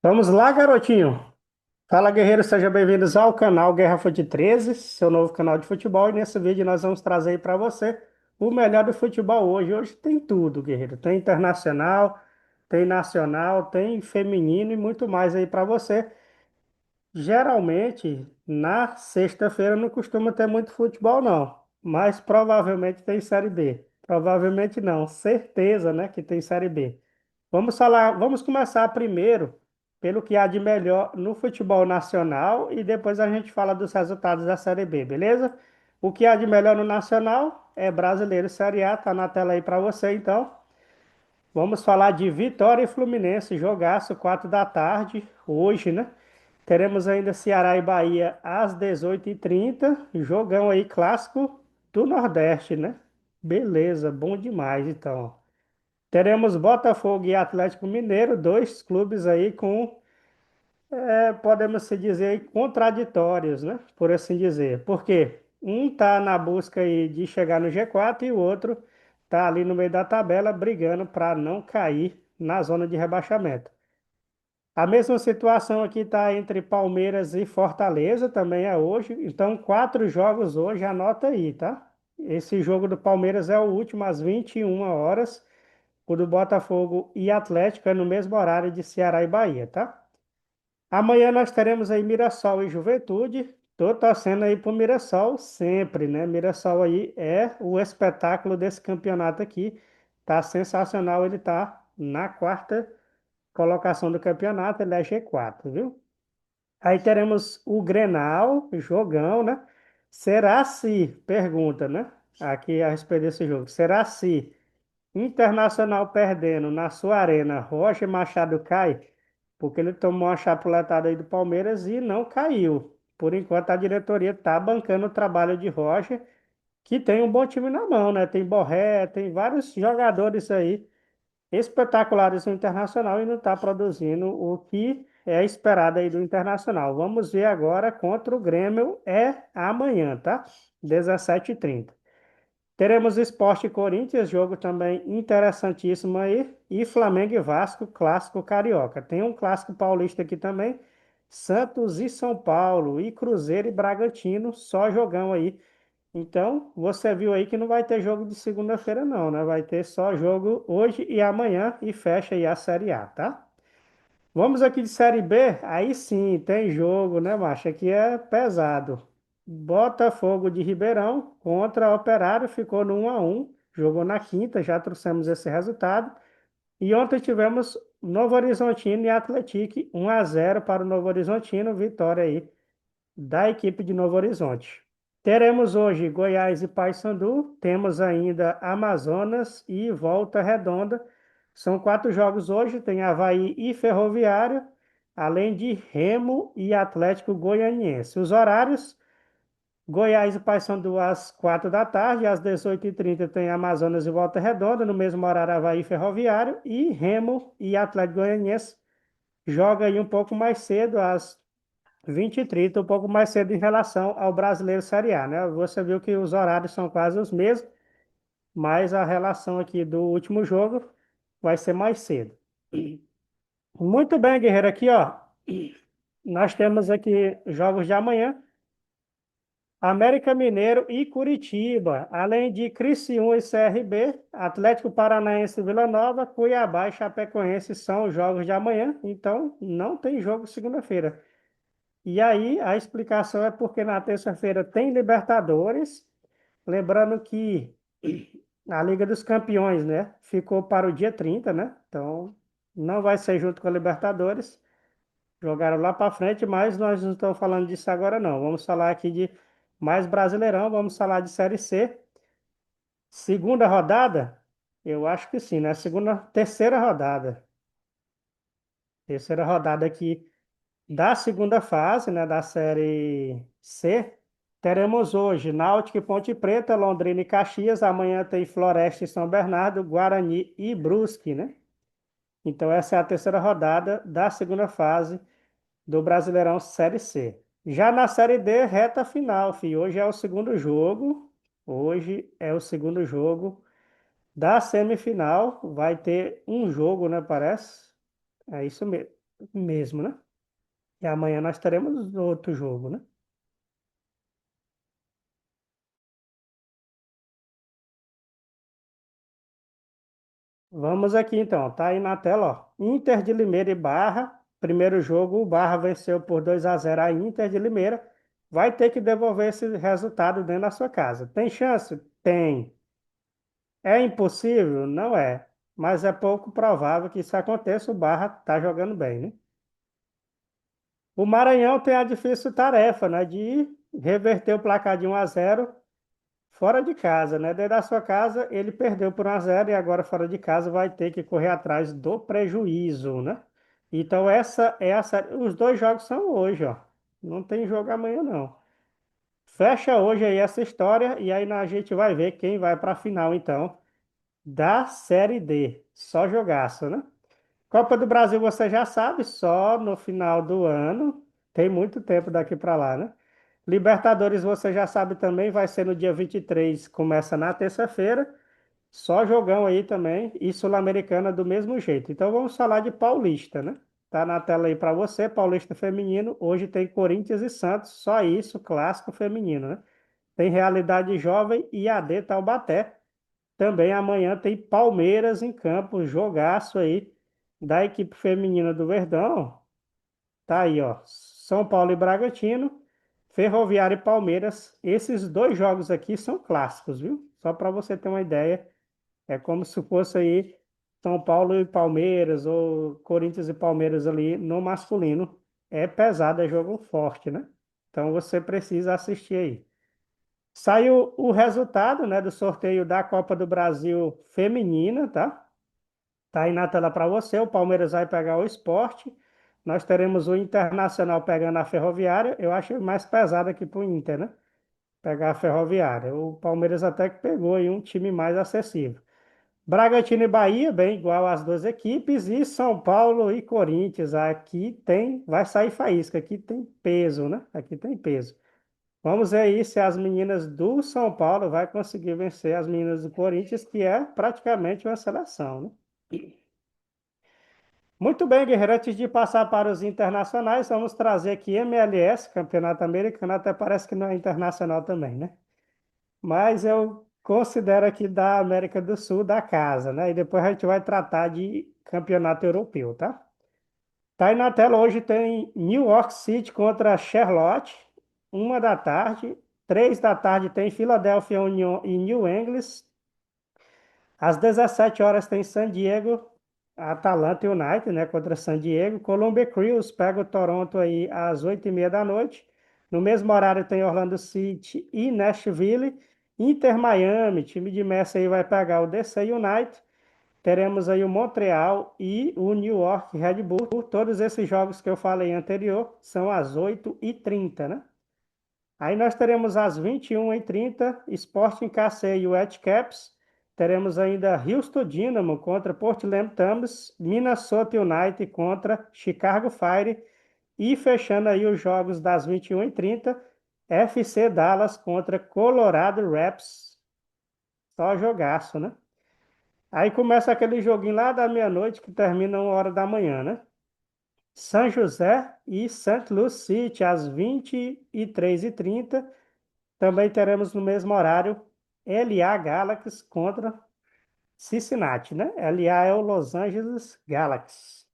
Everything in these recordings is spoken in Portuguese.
Vamos lá, garotinho. Fala, guerreiro, sejam bem-vindos ao canal Guerra Fute 13, seu novo canal de futebol. E nesse vídeo nós vamos trazer aí para você o melhor do futebol hoje. Hoje tem tudo, guerreiro. Tem internacional, tem nacional, tem feminino e muito mais aí para você. Geralmente, na sexta-feira não costuma ter muito futebol, não. Mas provavelmente tem Série B. Provavelmente não, certeza, né, que tem Série B. Vamos começar primeiro pelo que há de melhor no futebol nacional e depois a gente fala dos resultados da Série B, beleza? O que há de melhor no nacional é Brasileiro Série A, tá na tela aí para você, então. Vamos falar de Vitória e Fluminense, jogaço 4 da tarde, hoje, né? Teremos ainda Ceará e Bahia às 18h30, jogão aí clássico do Nordeste, né? Beleza, bom demais, então. Teremos Botafogo e Atlético Mineiro, dois clubes aí com, podemos se dizer, aí, contraditórios, né? Por assim dizer. Por quê? Um tá na busca aí de chegar no G4 e o outro tá ali no meio da tabela brigando para não cair na zona de rebaixamento. A mesma situação aqui está entre Palmeiras e Fortaleza, também é hoje. Então, quatro jogos hoje, anota aí, tá? Esse jogo do Palmeiras é o último às 21 horas. O do Botafogo e Atlético é no mesmo horário de Ceará e Bahia, tá? Amanhã nós teremos aí Mirassol e Juventude. Tô torcendo aí pro Mirassol sempre, né? Mirassol aí é o espetáculo desse campeonato aqui. Tá sensacional, ele tá na quarta colocação do campeonato, ele é G4, viu? Aí teremos o Grenal, jogão, né? Será se, pergunta, né? Aqui a respeito desse jogo. Será se Internacional perdendo na sua arena, Roger Machado cai, porque ele tomou uma chapuletada aí do Palmeiras e não caiu. Por enquanto, a diretoria está bancando o trabalho de Roger, que tem um bom time na mão, né? Tem Borré, tem vários jogadores aí espetaculares no Internacional e não está produzindo o que é esperado aí do Internacional. Vamos ver agora contra o Grêmio, é amanhã, tá? 17h30. Teremos Sport e Corinthians, jogo também interessantíssimo aí. E Flamengo e Vasco, clássico carioca. Tem um clássico paulista aqui também. Santos e São Paulo, e Cruzeiro e Bragantino, só jogão aí. Então, você viu aí que não vai ter jogo de segunda-feira, não, né? Vai ter só jogo hoje e amanhã e fecha aí a Série A, tá? Vamos aqui de Série B, aí sim, tem jogo, né, macho? Aqui é pesado. Botafogo de Ribeirão contra Operário, ficou no 1-1, jogou na quinta, já trouxemos esse resultado. E ontem tivemos Novo Horizontino e Atlético, 1-0 para o Novo Horizontino, vitória aí da equipe de Novo Horizonte. Teremos hoje Goiás e Paysandu, temos ainda Amazonas e Volta Redonda. São quatro jogos hoje, tem Avaí e Ferroviário, além de Remo e Atlético Goianiense. Os horários, Goiás e Paysandu às 4 da tarde, às 18h30 tem Amazonas e Volta Redonda, no mesmo horário Avaí e Ferroviário, e Remo e Atlético Goianiense joga aí um pouco mais cedo, às 20h30, um pouco mais cedo em relação ao Brasileiro Série A, né? Você viu que os horários são quase os mesmos, mas a relação aqui do último jogo vai ser mais cedo. Muito bem, guerreiro, aqui, ó. Nós temos aqui jogos de amanhã. América Mineiro e Curitiba, além de Criciúma e CRB, Atlético Paranaense e Vila Nova, Cuiabá e Chapecoense são os jogos de amanhã, então não tem jogo segunda-feira. E aí a explicação é porque na terça-feira tem Libertadores, lembrando que a Liga dos Campeões, né, ficou para o dia 30, né? Então não vai ser junto com a Libertadores. Jogaram lá para frente, mas nós não estamos falando disso agora não. Vamos falar aqui de mais Brasileirão, vamos falar de Série C. Segunda rodada? Eu acho que sim, né? Terceira rodada. Terceira rodada aqui da segunda fase, né, da Série C, teremos hoje Náutico e Ponte Preta, Londrina e Caxias. Amanhã tem Floresta e São Bernardo, Guarani e Brusque, né? Então essa é a terceira rodada da segunda fase do Brasileirão Série C. Já na Série D, reta final, filho. Hoje é o segundo jogo. Hoje é o segundo jogo da semifinal. Vai ter um jogo, né? Parece. É isso mesmo. mesmo, né? E amanhã nós teremos outro jogo, né? Vamos aqui então, tá aí na tela, ó. Inter de Limeira e Barra. Primeiro jogo, o Barra venceu por 2-0 a Inter de Limeira. Vai ter que devolver esse resultado dentro da sua casa. Tem chance? Tem. É impossível? Não é. Mas é pouco provável que isso aconteça. O Barra tá jogando bem, né? O Maranhão tem a difícil tarefa, né, de reverter o placar de 1-0 fora de casa, né? Dentro da sua casa, ele perdeu por 1-0 e agora fora de casa vai ter que correr atrás do prejuízo, né? Então essa é a série. Os dois jogos são hoje, ó. Não tem jogo amanhã, não. Fecha hoje aí essa história e aí a gente vai ver quem vai para a final, então, da Série D. Só jogaço, né? Copa do Brasil você já sabe, só no final do ano. Tem muito tempo daqui para lá, né? Libertadores você já sabe também, vai ser no dia 23, começa na terça-feira. Só jogão aí também. E Sul-Americana do mesmo jeito. Então vamos falar de Paulista, né? Tá na tela aí para você, Paulista Feminino. Hoje tem Corinthians e Santos, só isso, clássico feminino, né? Tem Realidade Jovem e AD Taubaté. Também amanhã tem Palmeiras em campo, jogaço aí da equipe feminina do Verdão. Tá aí, ó. São Paulo e Bragantino, Ferroviária e Palmeiras. Esses dois jogos aqui são clássicos, viu? Só para você ter uma ideia, é como se fosse aí São Paulo e Palmeiras ou Corinthians e Palmeiras ali no masculino. É pesado, é jogo forte, né? Então você precisa assistir aí. Saiu o resultado, né, do sorteio da Copa do Brasil feminina, tá? Tá aí na tela para você. O Palmeiras vai pegar o Sport. Nós teremos o Internacional pegando a Ferroviária. Eu acho mais pesado aqui pro Inter, né? Pegar a Ferroviária. O Palmeiras até que pegou aí um time mais acessível. Bragantino e Bahia, bem igual as duas equipes. E São Paulo e Corinthians. Aqui tem, vai sair faísca. Aqui tem peso, né? Aqui tem peso. Vamos ver aí se as meninas do São Paulo vai conseguir vencer as meninas do Corinthians, que é praticamente uma seleção, né? Muito bem, Guerreiro. Antes de passar para os internacionais, vamos trazer aqui MLS, Campeonato Americano, até parece que não é internacional também, né? Mas eu considero aqui da América do Sul, da casa, né? E depois a gente vai tratar de campeonato europeu, tá? Tá aí na tela hoje tem New York City contra Charlotte, 1 da tarde. 3 da tarde tem Philadelphia Union e New England. Às 17 horas tem San Diego, Atalanta United, né, contra San Diego. Columbia Crews pega o Toronto aí às 8h30 da noite. No mesmo horário tem Orlando City e Nashville. Inter Miami, time de Messi aí vai pegar o DC United. Teremos aí o Montreal e o New York Red Bull. Todos esses jogos que eu falei anterior são às 8h30, né? Aí nós teremos às 21h30, Sporting KC e o Whitecaps. Teremos ainda Houston Dynamo contra Portland Timbers, Minnesota United contra Chicago Fire. E fechando aí os jogos das 21h30, FC Dallas contra Colorado Rapids. Só jogaço, né? Aí começa aquele joguinho lá da meia-noite que termina 1h da manhã, né? São José e St. Louis City às 23h30. Também teremos no mesmo horário LA Galaxy contra Cincinnati, né? LA é o Los Angeles Galaxy.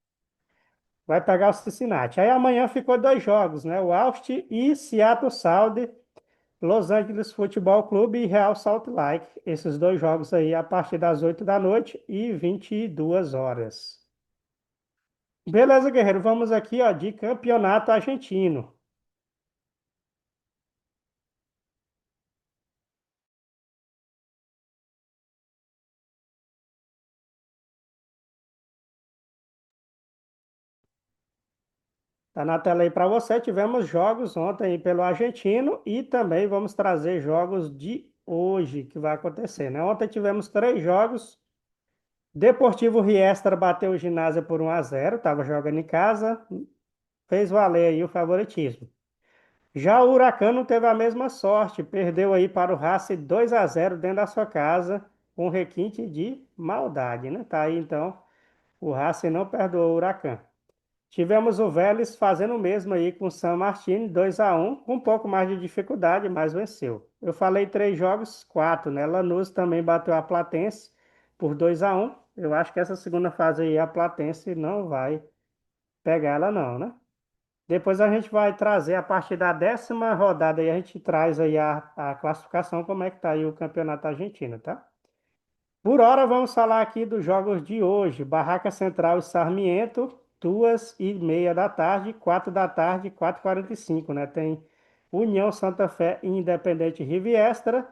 Vai pegar o Cincinnati. Aí amanhã ficou dois jogos, né? O Austin e Seattle Sound, Los Angeles Futebol Clube e Real Salt Lake. Esses dois jogos aí a partir das 8 da noite e 22 horas. Beleza, guerreiro. Vamos aqui, ó, de campeonato argentino. Tá na tela aí para você. Tivemos jogos ontem aí pelo argentino e também vamos trazer jogos de hoje que vai acontecer, né? Ontem tivemos três jogos. Deportivo Riestra bateu o Ginásio por 1-0, estava jogando em casa, fez valer aí o favoritismo. Já o Huracan não teve a mesma sorte, perdeu aí para o Racing 2-0 dentro da sua casa, com requinte de maldade, né? Tá aí então, o Racing não perdoou o Huracan. Tivemos o Vélez fazendo o mesmo aí com o San Martín, 2-1, com um pouco mais de dificuldade, mas venceu. Eu falei três jogos, quatro, né? Lanús também bateu a Platense por 2-1. Eu acho que essa segunda fase aí a Platense não vai pegar ela não, né? Depois a gente vai trazer a partir da 10ª rodada aí a gente traz aí a classificação, como é que tá aí o campeonato argentino, tá? Por hora, vamos falar aqui dos jogos de hoje. Barraca Central e Sarmiento, 2h30 da tarde, 4 da tarde, 4h45, né? Tem União Santa Fé e Independente Riviestra.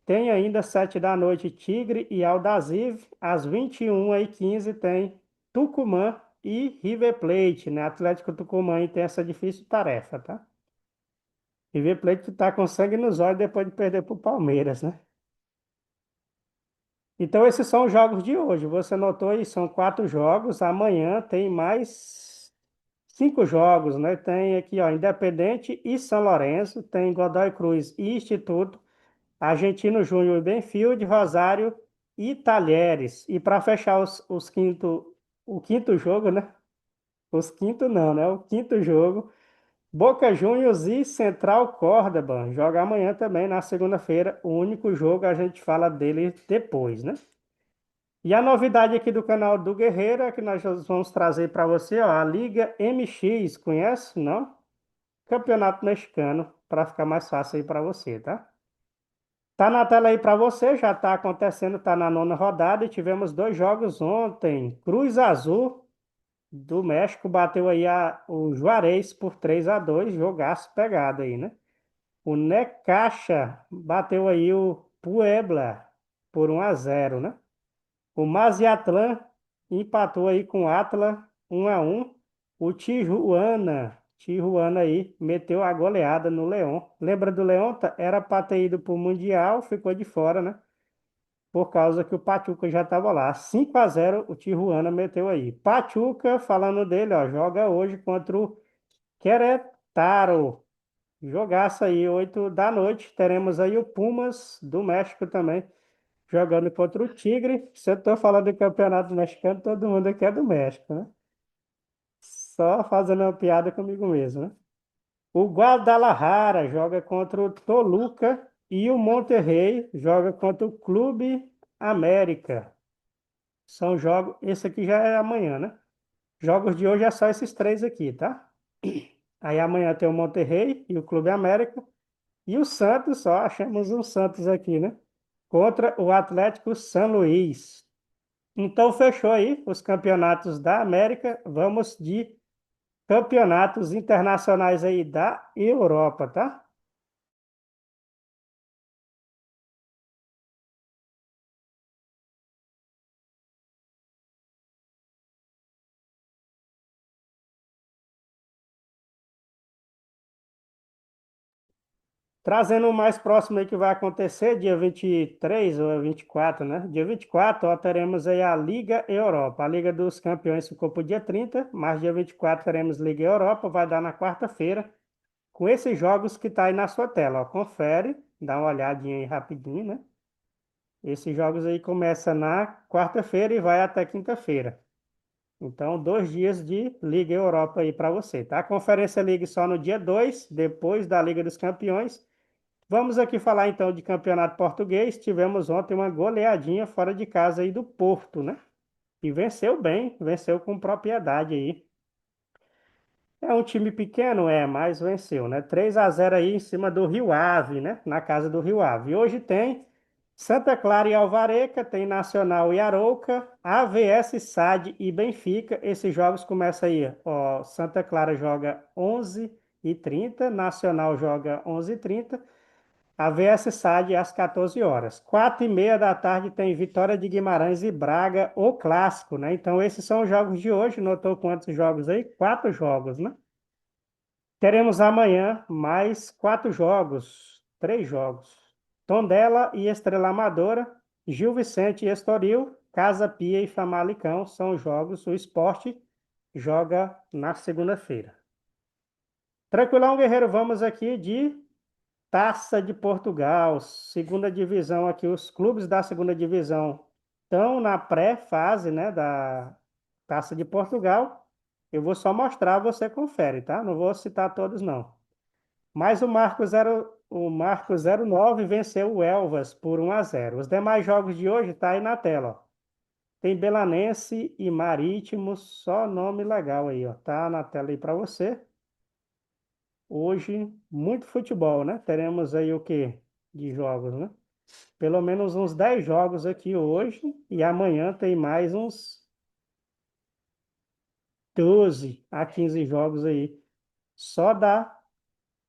Tem ainda 7 da noite Tigre e Aldasiv. Às 21h15 tem Tucumã e River Plate, né? Atlético Tucumã tem essa difícil tarefa, tá? River Plate tá com sangue nos olhos depois de perder para o Palmeiras, né? Então, esses são os jogos de hoje. Você notou aí, são quatro jogos. Amanhã tem mais cinco jogos, né? Tem aqui, ó, Independente e São Lourenço, tem Godoy Cruz e Instituto, Argentino Júnior e Benfield, Rosário e Talheres. E para fechar o quinto jogo, né? Os quinto não, né? O quinto jogo, Boca Juniors e Central Córdoba. Joga amanhã também, na segunda-feira. O único jogo a gente fala dele depois, né? E a novidade aqui do canal do Guerreiro é que nós vamos trazer para você, ó, a Liga MX, conhece? Não? Campeonato mexicano, para ficar mais fácil aí para você, tá? Tá na tela aí para você, já tá acontecendo, tá na nona rodada e tivemos dois jogos ontem. Cruz Azul do México bateu aí o Juarez por 3-2, jogaço pegado aí, né? O Necaxa bateu aí o Puebla por 1-0, né? O Mazatlán empatou aí com o Atlas 1-1. O Tijuana aí meteu a goleada no Leão. Lembra do Leão? Era para ter ido para o Mundial, ficou de fora, né? Por causa que o Pachuca já estava lá. 5-0 o Tijuana meteu aí. Pachuca, falando dele, ó, joga hoje contra o Querétaro. Jogaço aí, 8 da noite. Teremos aí o Pumas do México também jogando contra o Tigre. Se eu estou falando do campeonato mexicano, todo mundo aqui é do México, né? Só fazendo uma piada comigo mesmo, né? O Guadalajara joga contra o Toluca e o Monterrey joga contra o Clube América. São jogos. Esse aqui já é amanhã, né? Jogos de hoje é só esses três aqui, tá? Aí amanhã tem o Monterrey e o Clube América. E o Santos, só achamos um Santos aqui, né? Contra o Atlético São Luís. Então, fechou aí os campeonatos da América. Vamos de campeonatos internacionais aí da Europa, tá? Trazendo o mais próximo aí que vai acontecer, dia 23 ou 24, né? Dia 24, ó, teremos aí a Liga Europa. A Liga dos Campeões ficou para o dia 30, mas dia 24 teremos Liga Europa, vai dar na quarta-feira, com esses jogos que tá aí na sua tela, ó. Confere, dá uma olhadinha aí rapidinho, né? Esses jogos aí começam na quarta-feira e vai até quinta-feira. Então, 2 dias de Liga Europa aí para você, tá? A Conferência League só no dia 2, depois da Liga dos Campeões. Vamos aqui falar então de Campeonato Português. Tivemos ontem uma goleadinha fora de casa aí do Porto, né? E venceu bem, venceu com propriedade aí. É um time pequeno, mas venceu, né? 3-0 aí em cima do Rio Ave, né? Na casa do Rio Ave. E hoje tem Santa Clara e Alvareca, tem Nacional e Arouca, AVS, SAD e Benfica. Esses jogos começam aí, ó, Santa Clara joga 11h30, Nacional joga 11h30, AVS SAD às 14 horas. 4h30 da tarde tem Vitória de Guimarães e Braga, o clássico, né? Então esses são os jogos de hoje. Notou quantos jogos aí? Quatro jogos, né? Teremos amanhã mais quatro jogos, três jogos. Tondela e Estrela Amadora, Gil Vicente e Estoril, Casa Pia e Famalicão são os jogos. O Sport joga na segunda-feira. Tranquilão, guerreiro, vamos aqui de Taça de Portugal, segunda divisão aqui. Os clubes da segunda divisão estão na pré-fase, né, da Taça de Portugal. Eu vou só mostrar, você confere, tá? Não vou citar todos, não. Mas o Marco 09 venceu o Elvas por 1-0. Os demais jogos de hoje tá aí na tela, ó. Tem Belenense e Marítimo, só nome legal aí, ó. Tá na tela aí para você. Hoje, muito futebol, né? Teremos aí o quê? De jogos, né? Pelo menos uns 10 jogos aqui hoje. E amanhã tem mais uns 12 a 15 jogos aí. Só da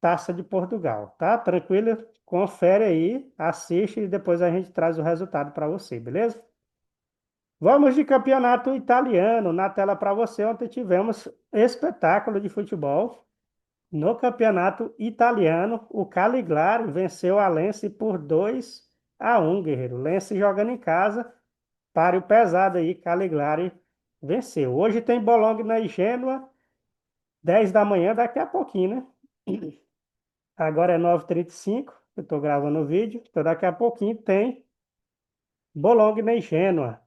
Taça de Portugal, tá? Tranquilo? Confere aí, assiste e depois a gente traz o resultado para você, beleza? Vamos de campeonato italiano na tela para você. Ontem tivemos espetáculo de futebol. No campeonato italiano, o Cagliari venceu a Lense por 2-1, guerreiro. Lense jogando em casa, páreo pesado aí, Cagliari venceu. Hoje tem Bologna e Gênua, 10 da manhã, daqui a pouquinho, né? Agora é 9h35, eu estou gravando o vídeo, então daqui a pouquinho tem Bologna e Gênua.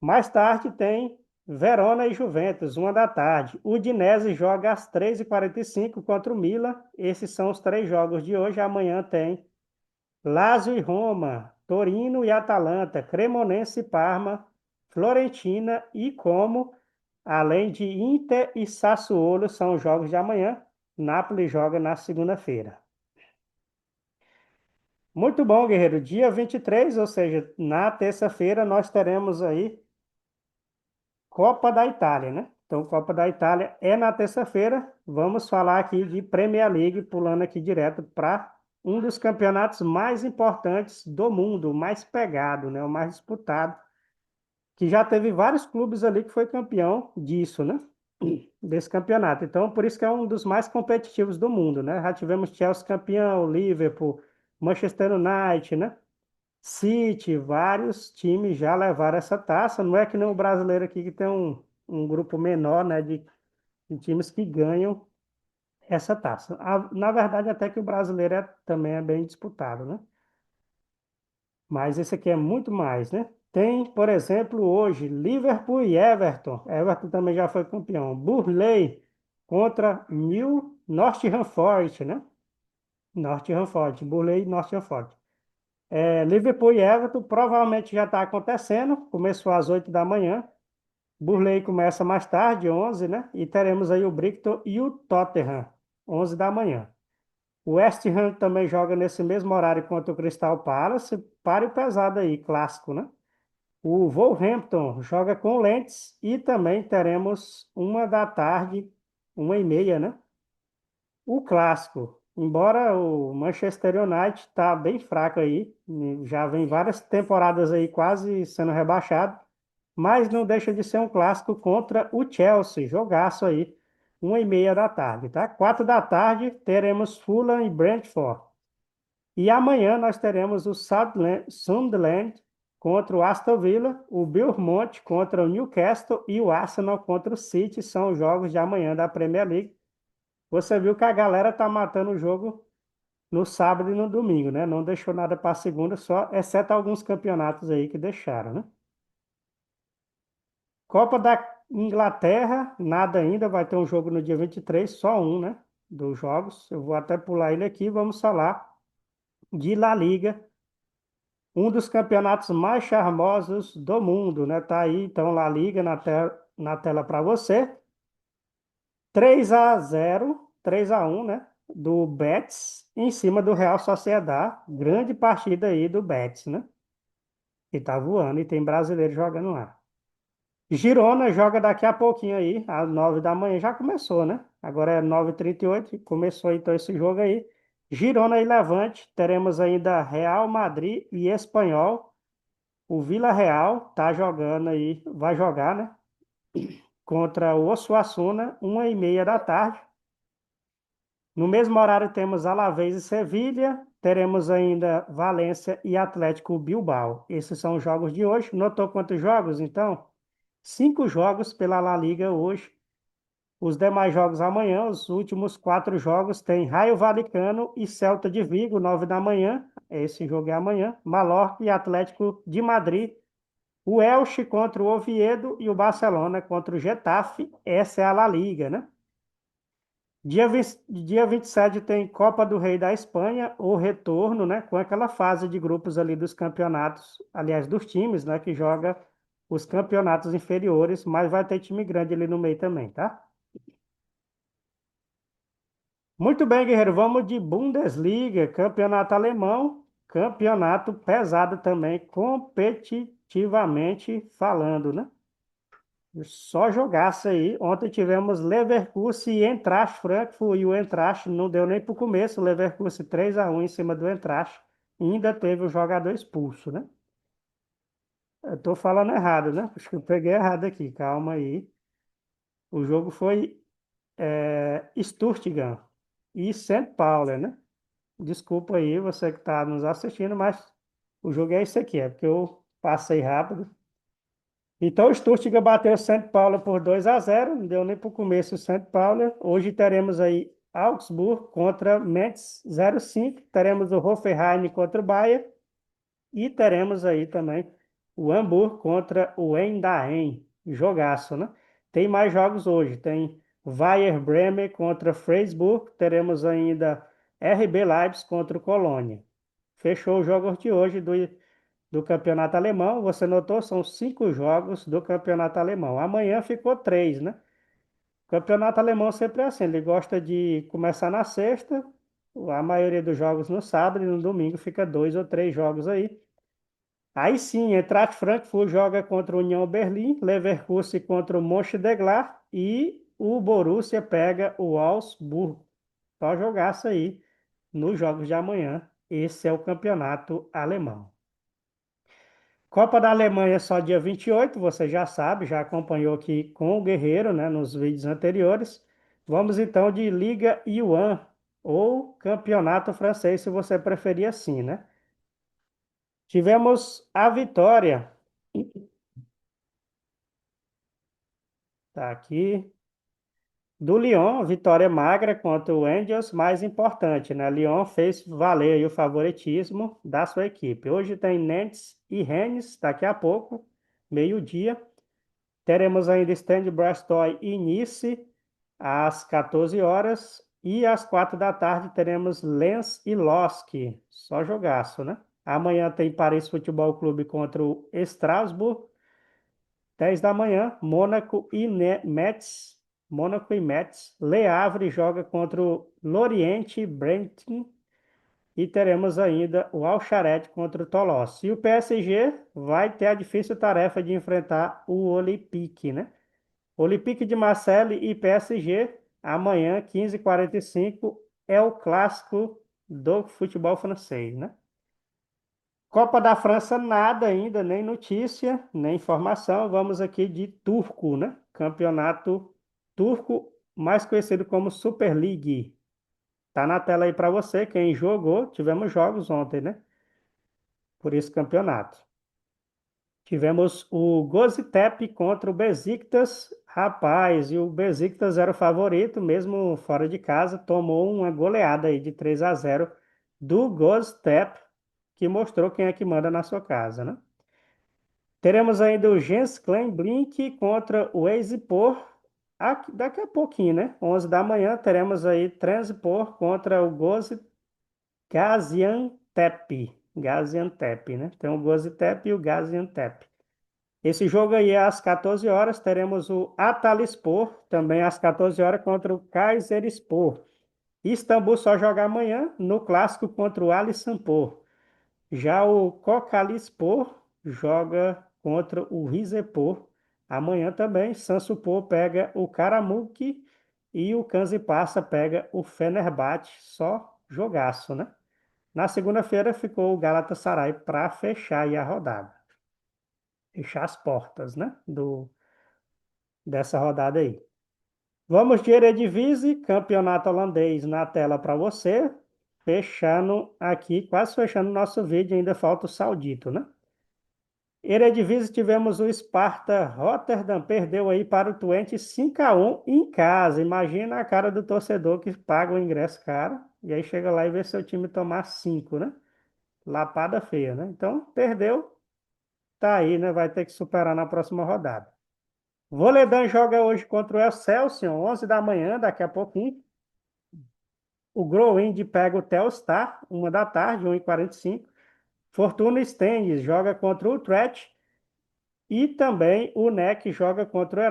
Mais tarde tem Verona e Juventus, 1 da tarde. Udinese joga às 3h45 contra o Milan. Esses são os três jogos de hoje. Amanhã tem Lazio e Roma, Torino e Atalanta, Cremonense e Parma, Florentina e Como, além de Inter e Sassuolo, são os jogos de amanhã. Napoli joga na segunda-feira. Muito bom, guerreiro. Dia 23, ou seja, na terça-feira, nós teremos aí Copa da Itália, né? Então, Copa da Itália é na terça-feira. Vamos falar aqui de Premier League, pulando aqui direto para um dos campeonatos mais importantes do mundo, o mais pegado, né? O mais disputado, que já teve vários clubes ali que foi campeão disso, né? Desse campeonato. Então, por isso que é um dos mais competitivos do mundo, né? Já tivemos Chelsea campeão, Liverpool, Manchester United, né? City, vários times já levaram essa taça. Não é que nem o brasileiro aqui que tem um grupo menor, né, de times que ganham essa taça. Na verdade, até que o brasileiro também é bem disputado, né? Mas esse aqui é muito mais, né? Tem, por exemplo, hoje Liverpool e Everton. Everton também já foi campeão. Burnley contra Nottingham Forest, né? Nottingham Forest, Burnley e Nottingham Forest. Liverpool e Everton provavelmente já está acontecendo. Começou às 8 da manhã. Burley começa mais tarde, 11, né? E teremos aí o Brighton e o Tottenham, 11 da manhã. O West Ham também joga nesse mesmo horário contra o Crystal Palace. Páreo pesado aí, clássico, né? O Wolverhampton joga com o Leeds e também teremos 1 da tarde, 1h30, né? O clássico, embora o Manchester United está bem fraco aí, já vem várias temporadas aí quase sendo rebaixado, mas não deixa de ser um clássico contra o Chelsea, jogaço aí, 1h30 da tarde, tá? 4 da tarde teremos Fulham e Brentford. E amanhã nós teremos o Sunderland contra o Aston Villa, o Bournemouth contra o Newcastle e o Arsenal contra o City, são os jogos de amanhã da Premier League. Você viu que a galera tá matando o jogo no sábado e no domingo, né? Não deixou nada para segunda, só, exceto alguns campeonatos aí que deixaram, né? Copa da Inglaterra, nada ainda, vai ter um jogo no dia 23, só um, né? Dos jogos. Eu vou até pular ele aqui, vamos falar de La Liga, um dos campeonatos mais charmosos do mundo, né? Tá aí, então, La Liga na tela para você. 3-0, 3-1, né? Do Betis em cima do Real Sociedad. Grande partida aí do Betis, né? Que tá voando e tem brasileiro jogando lá. Girona joga daqui a pouquinho aí, às 9 da manhã. Já começou, né? Agora é 9h38. Começou então esse jogo aí. Girona e Levante. Teremos ainda Real Madrid e Espanhol. O Vila Real tá jogando aí, vai jogar, né? Contra o Osasuna, 1h30 da tarde. No mesmo horário temos Alavés e Sevilha, teremos ainda Valência e Atlético Bilbao. Esses são os jogos de hoje. Notou quantos jogos, então? 5 jogos pela La Liga hoje. Os demais jogos amanhã, os últimos 4 jogos, tem Raio Valecano e Celta de Vigo, 9 da manhã. Esse jogo é amanhã. Mallorca e Atlético de Madrid, O Elche contra o Oviedo e o Barcelona contra o Getafe. Essa é a La Liga, né? Dia 27 tem Copa do Rei da Espanha, o retorno, né? Com aquela fase de grupos ali dos campeonatos, aliás, dos times, né? Que joga os campeonatos inferiores, mas vai ter time grande ali no meio também, tá? Muito bem, guerreiro. Vamos de Bundesliga, campeonato alemão, campeonato pesado também, competitivamente falando, né? Só jogaço aí. Ontem tivemos Leverkusen e Eintracht Frankfurt, e o Eintracht não deu nem para o começo. O Leverkusen 3-1 em cima do Eintracht. E ainda teve o jogador expulso, né? Eu tô falando errado, né? Acho que eu peguei errado aqui. Calma aí. O jogo foi Sturtgart e St. Pauli, né? Desculpa aí você que está nos assistindo, mas o jogo é esse aqui, é porque eu passei rápido. Então, o Stuttgart bateu o St. Paulo por 2-0, não deu nem para o começo o St. Paulo. Hoje teremos aí Augsburg contra Metz 05, teremos o Hoffenheim contra o Bayern e teremos aí também o Hamburgo contra o Eindhoven. Jogaço, né? Tem mais jogos hoje, tem Werder Bremen contra Freiburg, teremos ainda RB Leipzig contra o Colônia. Fechou os jogos de hoje do campeonato alemão. Você notou? São 5 jogos do campeonato alemão. Amanhã ficou 3, né? O campeonato alemão sempre é assim. Ele gosta de começar na sexta, a maioria dos jogos no sábado e no domingo fica 2 ou 3 jogos aí. Aí sim, Eintracht Frankfurt joga contra o União Berlim, Leverkusen contra o Mönchengladbach e o Borussia pega o Augsburg. Só jogaço aí nos jogos de amanhã. Esse é o campeonato alemão. Copa da Alemanha só dia 28, você já sabe, já acompanhou aqui com o Guerreiro, né, nos vídeos anteriores. Vamos então de Liga Yuan, ou Campeonato Francês, se você preferir assim, né? Tivemos a vitória, tá aqui, do Lyon, vitória magra contra o Angels, mais importante, né? Lyon fez valer aí o favoritismo da sua equipe. Hoje tem Nantes e Rennes, daqui a pouco, meio-dia. Teremos ainda Stade Brestoy e Nice às 14 horas. E às 4 da tarde teremos Lens e Losk. Só jogaço, né? Amanhã tem Paris Futebol Clube contra o Strasbourg. 10 da manhã, Metz. Mônaco e Metz. Le Havre joga contra o Lorient Breton. E teremos ainda o Alcharet contra o Toulouse. E o PSG vai ter a difícil tarefa de enfrentar o Olympique, né? Olympique de Marseille e PSG, amanhã, 15h45, é o clássico do futebol francês, né? Copa da França, nada ainda, nem notícia, nem informação. Vamos aqui de turco, né? Campeonato turco, mais conhecido como Super League. Tá na tela aí para você, quem jogou, tivemos jogos ontem, né? Por esse campeonato. Tivemos o Göztepe contra o Besiktas. Rapaz, e o Besiktas era o favorito, mesmo fora de casa, tomou uma goleada aí de 3-0 do Göztepe, que mostrou quem é que manda na sua casa, né? Teremos ainda o Jens Blink contra o Exipor. Daqui a pouquinho, né? 11 da manhã, teremos aí Transpor contra o Gaziantep. Gaziantep, né? Tem o Göztepe e o Gaziantep. Esse jogo aí é às 14 horas, teremos o Antalyaspor, também às 14 horas, contra o Kayserispor. Istambul só joga amanhã, no clássico contra o Alişanpor. Já o Kocaelispor joga contra o Rizepor. Amanhã também, Sansupor pega o Karamuk e o Kanzipaşa pega o Fenerbahçe. Só jogaço, né? Na segunda-feira ficou o Galatasaray para fechar aí a rodada. Fechar as portas, né? Dessa rodada aí. Vamos de Eredivisie, campeonato holandês na tela para você. Fechando aqui, quase fechando nosso vídeo, ainda falta o Saudito, né? Eredivisie tivemos o Sparta Rotterdam, perdeu aí para o Twente 5-1 em casa. Imagina a cara do torcedor que paga o ingresso caro e aí chega lá e vê seu time tomar 5, né? Lapada feia, né? Então, perdeu. tá aí, né? Vai ter que superar na próxima rodada. Voledan joga hoje contra o Excelsior, 11 da manhã, daqui a pouquinho. O Groendia pega o Telstar, 1 da tarde, 1h45. Fortuna Stenges joga contra o Utrecht. E também o NEC joga contra o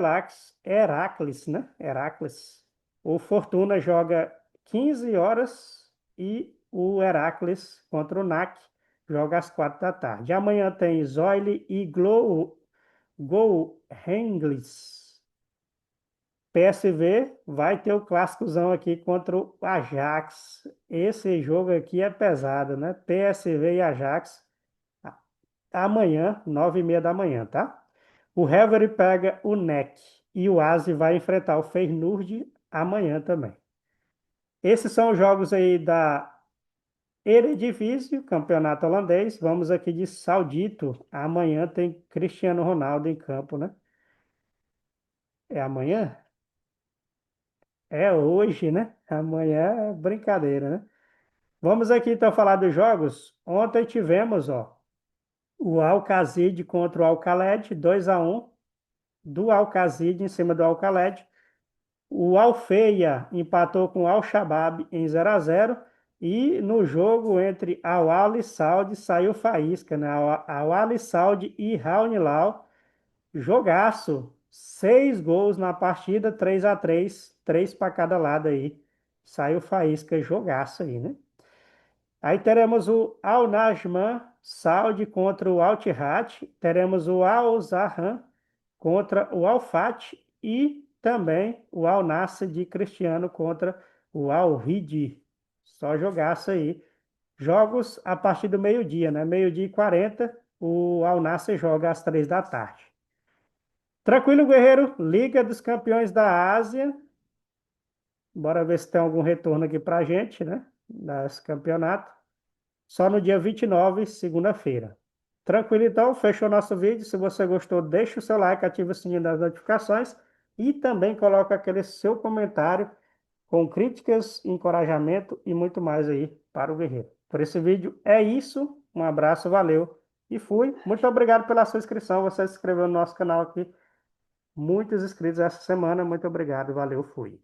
Heracles, né? Heracles. O Fortuna joga 15 horas e o Heracles contra o NAC joga às 4 da tarde. Amanhã tem Zoile e Go Henglis. PSV vai ter o clássicozão aqui contra o Ajax. Esse jogo aqui é pesado, né? PSV e Ajax amanhã, 9h30 da manhã, tá? O Hevery pega o NEC e o ASI vai enfrentar o Feyenoord amanhã também. Esses são os jogos aí da Eredivisie, campeonato holandês. Vamos aqui de Saudito. Amanhã tem Cristiano Ronaldo em campo, né? É amanhã? É hoje, né? Amanhã é brincadeira, né? Vamos aqui então falar dos jogos. Ontem tivemos, ó, o Al-Qasid contra o Al-Khaled, 2-1 do Al-Qasid em cima do Al-Khaled. O Al-Feia empatou com o Al-Shabaab em 0-0. E no jogo entre Al-Ahly e Saud saiu faísca, né? Al-Ahly e Saud e Al Hilal, jogaço. 6 gols na partida, 3-3, 3 para cada lado aí. Saiu faísca, jogaço aí, né? Aí teremos o Al Najman Saud contra o Al Ittihad. Teremos o Al Zahan contra o Al Fateh e também o Al Nassr de Cristiano contra o Al Hidr. Só jogaço aí. Jogos a partir do meio-dia, né? Meio-dia e 40, o Al Nassr joga às 3 da tarde. Tranquilo, guerreiro? Liga dos Campeões da Ásia. Bora ver se tem algum retorno aqui pra gente, né? Das campeonatos. Só no dia 29, segunda-feira. Tranquilo, então? Fechou nosso vídeo. Se você gostou, deixa o seu like, ativa o sininho das notificações e também coloca aquele seu comentário com críticas, encorajamento e muito mais aí para o guerreiro. Por esse vídeo é isso. Um abraço, valeu e fui. Muito obrigado pela sua inscrição. Você se inscreveu no nosso canal aqui. Muitos inscritos essa semana. Muito obrigado, valeu, fui.